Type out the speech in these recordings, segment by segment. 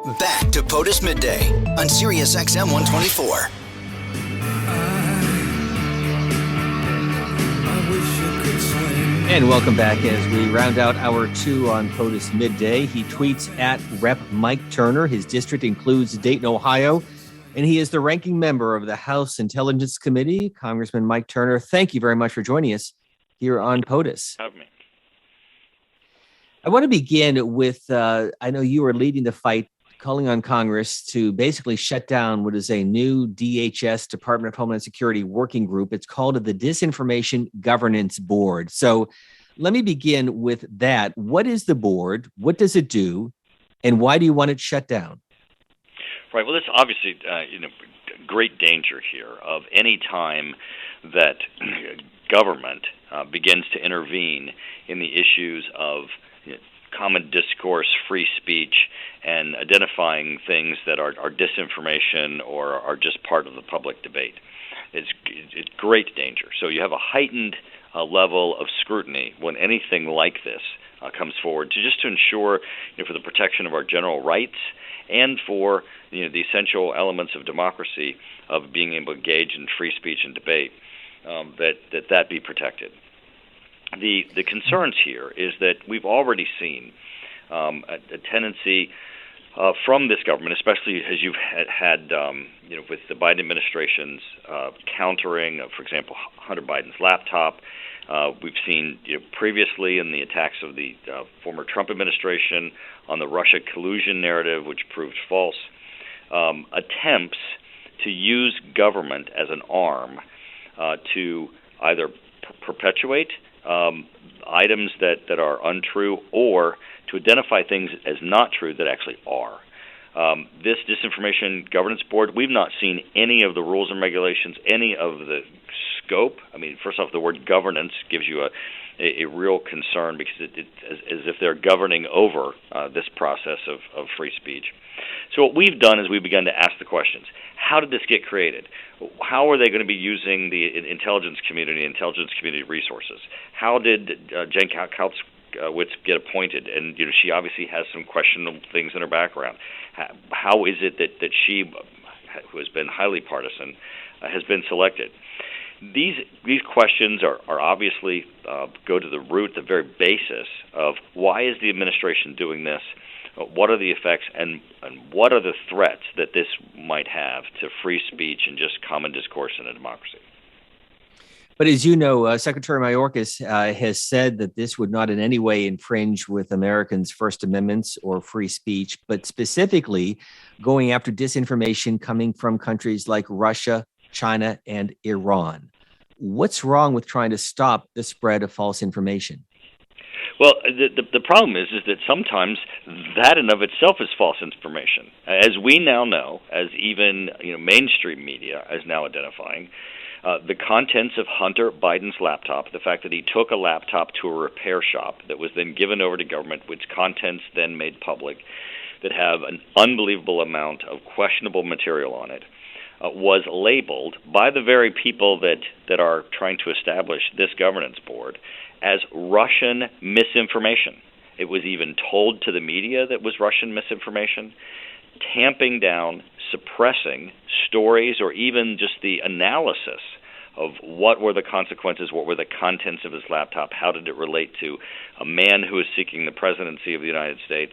Back to POTUS Midday on SiriusXM 124. And welcome back as we round out hour 2 on POTUS Midday. He tweets at Rep. Mike Turner. His district includes Dayton, Ohio, and he is the ranking member of the House Intelligence Committee. Congressman Mike Turner, thank you very much for joining us here on POTUS. Have me. I want to begin with, I know you are leading the fight, calling on Congress to basically shut down what is a new DHS, Department of Homeland Security working group. It's called the Disinformation Governance Board. So let me begin with that. What is the board? What does it do? And why do you want it shut down? Right. Well, there's obviously great danger here of any time that government begins to intervene in the issues of common discourse, free speech, and identifying things that are disinformation or are just part of the public debate. It's great danger. So you have a heightened level of scrutiny when anything like this comes forward, to ensure for the protection of our general rights and for the essential elements of democracy of being able to engage in free speech and debate, that be protected. The concerns here is that we've already seen a tendency from this government, especially as you've had with the Biden administration's countering of, for example, Hunter Biden's laptop. We've seen previously in the attacks of the former Trump administration on the Russia collusion narrative, which proved false, attempts to use government as an arm to either perpetuate items that are untrue or to identify things as not true that actually are. This Disinformation Governance Board, we've not seen any of the rules and regulations, any of the scope. I mean, first off, the word governance gives you a real concern because it's as if they're governing over this process of free speech. So what we've done is we've begun to ask the questions. How did this get created? How are they going to be using the intelligence community resources? How did Jen Kautzwitz get appointed? And she obviously has some questionable things in her background. How is it that she, who has been highly partisan, has been selected? These questions are obviously go to the root, the very basis of why is the administration doing this? What are the effects, and what are the threats that this might have to free speech and just common discourse in a democracy? But as you know, Secretary Mayorkas has said that this would not in any way infringe with Americans' First Amendments or free speech, but specifically going after disinformation coming from countries like Russia, China, and Iran. What's wrong with trying to stop the spread of false information? Well, the problem is that sometimes that in of itself is false information. As we now know, as even mainstream media is now identifying, the contents of Hunter Biden's laptop, the fact that he took a laptop to a repair shop that was then given over to government, which contents then made public, that have an unbelievable amount of questionable material on it, was labeled by the very people that are trying to establish this governance board as Russian misinformation. It was even told to the media that was Russian misinformation, tamping down, suppressing stories or even just the analysis of what were the consequences, what were the contents of his laptop, how did it relate to a man who is seeking the presidency of the United States,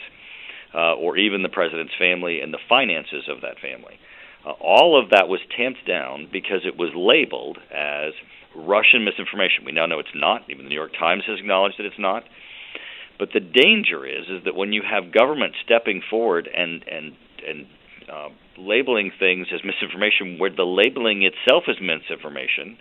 or even the president's family and the finances of that family. All of that was tamped down because it was labeled as Russian misinformation. We now know it's not. Even the New York Times has acknowledged that it's not. But the danger is that when you have government stepping forward and labeling things as misinformation, where the labeling itself is misinformation,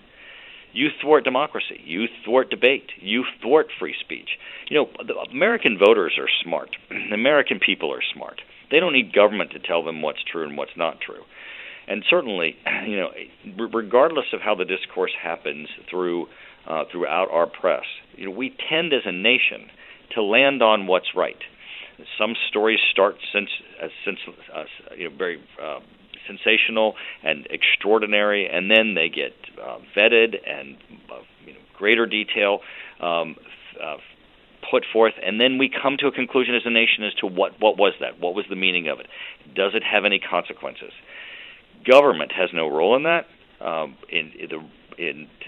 you thwart democracy. You thwart debate. You thwart free speech. The American voters are smart. The American people are smart. They don't need government to tell them what's true and what's not true. And certainly, regardless of how the discourse happens throughout our press, we tend as a nation to land on what's right. Some stories start very sensational and extraordinary, and then they get vetted and greater detail put forth, and then we come to a conclusion as a nation as to what was that? What was the meaning of it? Does it have any consequences? Government has no role in that. To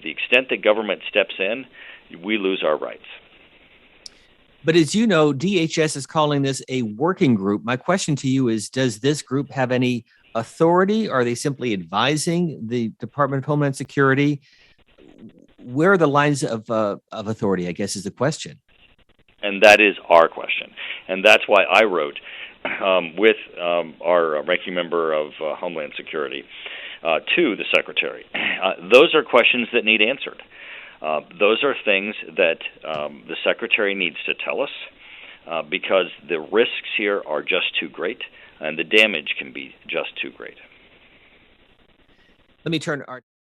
the extent that government steps in, we lose our rights. But as you know, DHS is calling this a working group. My question to you is, does this group have any authority? Are they simply advising the Department of Homeland Security? Where are the lines of authority, I guess, is the question. And that is our question. And that's why I wrote with our ranking member of Homeland Security to the Secretary. Those are questions that need answered. Those are things that the Secretary needs to tell us because the risks here are just too great and the damage can be just too great. Let me turn our